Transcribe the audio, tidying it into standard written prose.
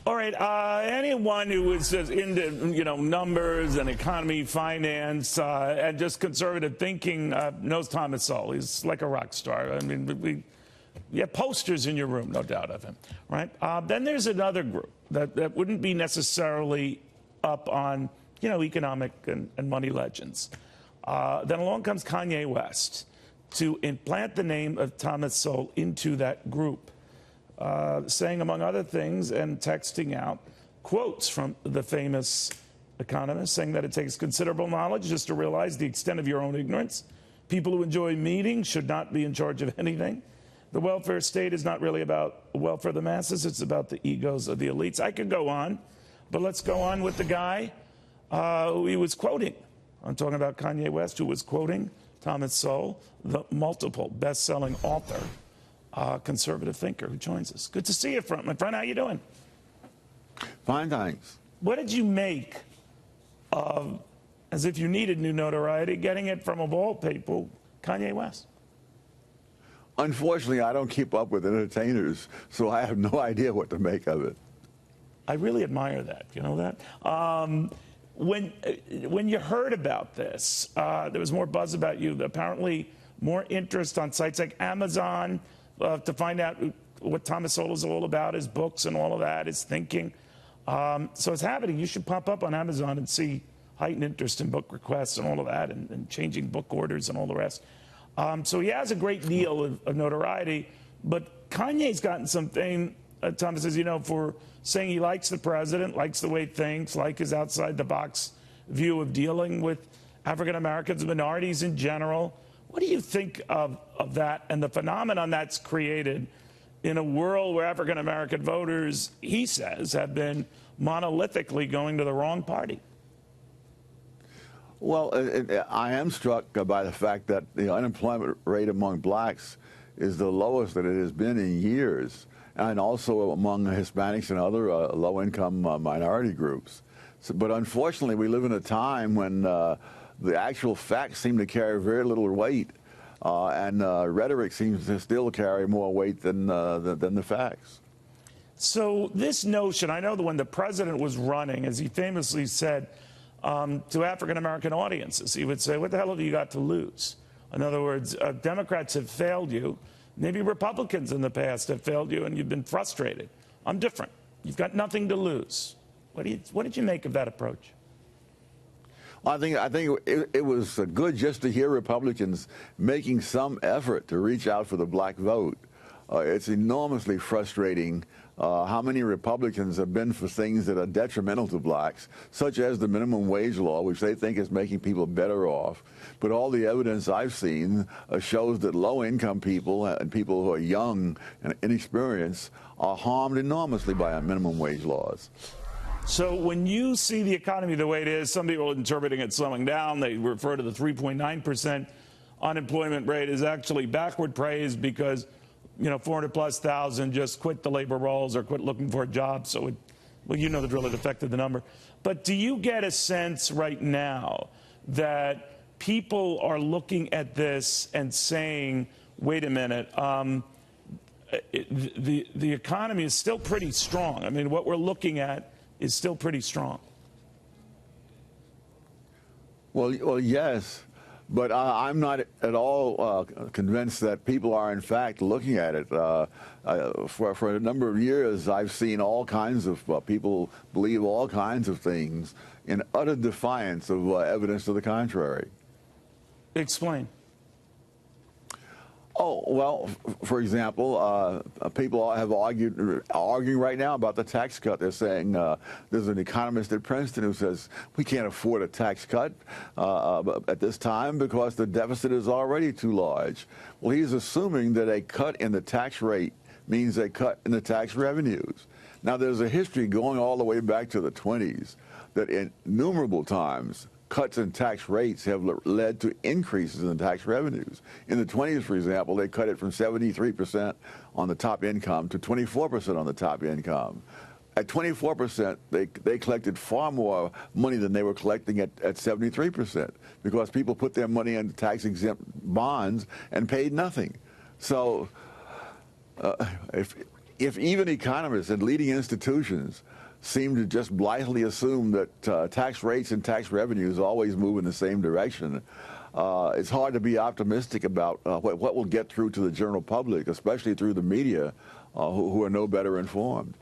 All right. Anyone who is just into, numbers and economy, finance, and just conservative thinking knows Thomas Sowell. He's like a rock star. I mean, you have posters in your room, no doubt of him, right? Then there's another group that wouldn't be necessarily up on, economic and money legends. Then along comes Kanye West to implant the name of Thomas Sowell into that group. Saying, among other things, and texting out quotes from the famous Economist, saying that it takes considerable knowledge just to realize the extent of your own ignorance. People who enjoy meetings should not be in charge of anything. The welfare state is not really about the welfare of the masses. It's about the egos of the elites. I could go on, but let's go on with the guy who he was quoting. I'm talking about Kanye West, who was quoting Thomas Sowell, the multiple best-selling author, conservative thinker who joins us. Good to see you, my friend. How you doing? Fine, thanks. What did you make of, as if you needed new notoriety, getting it from, of all people, Kanye West? Unfortunately, I don't keep up with entertainers, so I have no idea what to make of it. I really admire that. You know that? When you heard about this, there was more buzz about you. Apparently, more interest on sites like Amazon, to find out what Thomas Sowell is all about, his books and all of that, his thinking. So it's happening. You should pop up on Amazon and see heightened interest in book requests and all of that, and changing book orders and all the rest. So he has a great deal of notoriety, but Kanye's gotten some fame, Thomas says, for saying he likes the president, likes the way he thinks, like his outside-the-box view of dealing with African Americans and minorities in general. What do you think of that and the phenomenon that's created in a world where African-American voters, he says, have been monolithically going to the wrong party? Well, I am struck by the fact that the unemployment rate among blacks is the lowest that it has been in years, and also among Hispanics and other low-income minority groups. But unfortunately, we live in a time when the actual facts seem to carry very little weight, and rhetoric seems to still carry more weight than the facts. So this notion, I know that when the president was running, as he famously said to African-American audiences, he would say, what the hell have you got to lose? In other words, Democrats have failed you. Maybe Republicans in the past have failed you, and you've been frustrated. I'm different. You've got nothing to lose. What did you make of that approach? Well, I think it was good just to hear Republicans making some effort to reach out for the black vote. It's enormously frustrating how many Republicans have been for things that are detrimental to blacks, such as the minimum wage law, which they think is making people better off. But all the evidence I've seen shows that low-income people and people who are young and inexperienced are harmed enormously by minimum wage laws. So when you see the economy the way it is, some people are interpreting it slowing down. They refer to the 3.9% unemployment rate as actually backward praise because 400,000+ just quit the labor rolls or quit looking for a job. So, the drill, it affected the number. But do you get a sense right now that people are looking at this and saying, wait a minute, the economy is still pretty strong? I mean, what we're looking at is still pretty strong. Well, yes. But I'm not at all convinced that people are, in fact, looking at it. For a number of years, I've seen all kinds of people believe all kinds of things in utter defiance of evidence to the contrary. Explain. Oh, well, for example, people have arguing right now about the tax cut. They're saying there's an economist at Princeton who says we can't afford a tax cut at this time because the deficit is already too large. Well, he's assuming that a cut in the tax rate means a cut in the tax revenues. Now, there's a history going all the way back to the 20s that innumerable times cuts in tax rates have led to increases in the tax revenues. In the 20s, for example, they cut it from 73% on the top income to 24% on the top income. At 24%, they collected far more money than they were collecting at 73% because people put their money into tax-exempt bonds and paid nothing. So if even economists and leading institutions seem to just blithely assume that tax rates and tax revenues always move in the same direction, it's hard to be optimistic about what will get through to the general public, especially through the media, who are no better informed.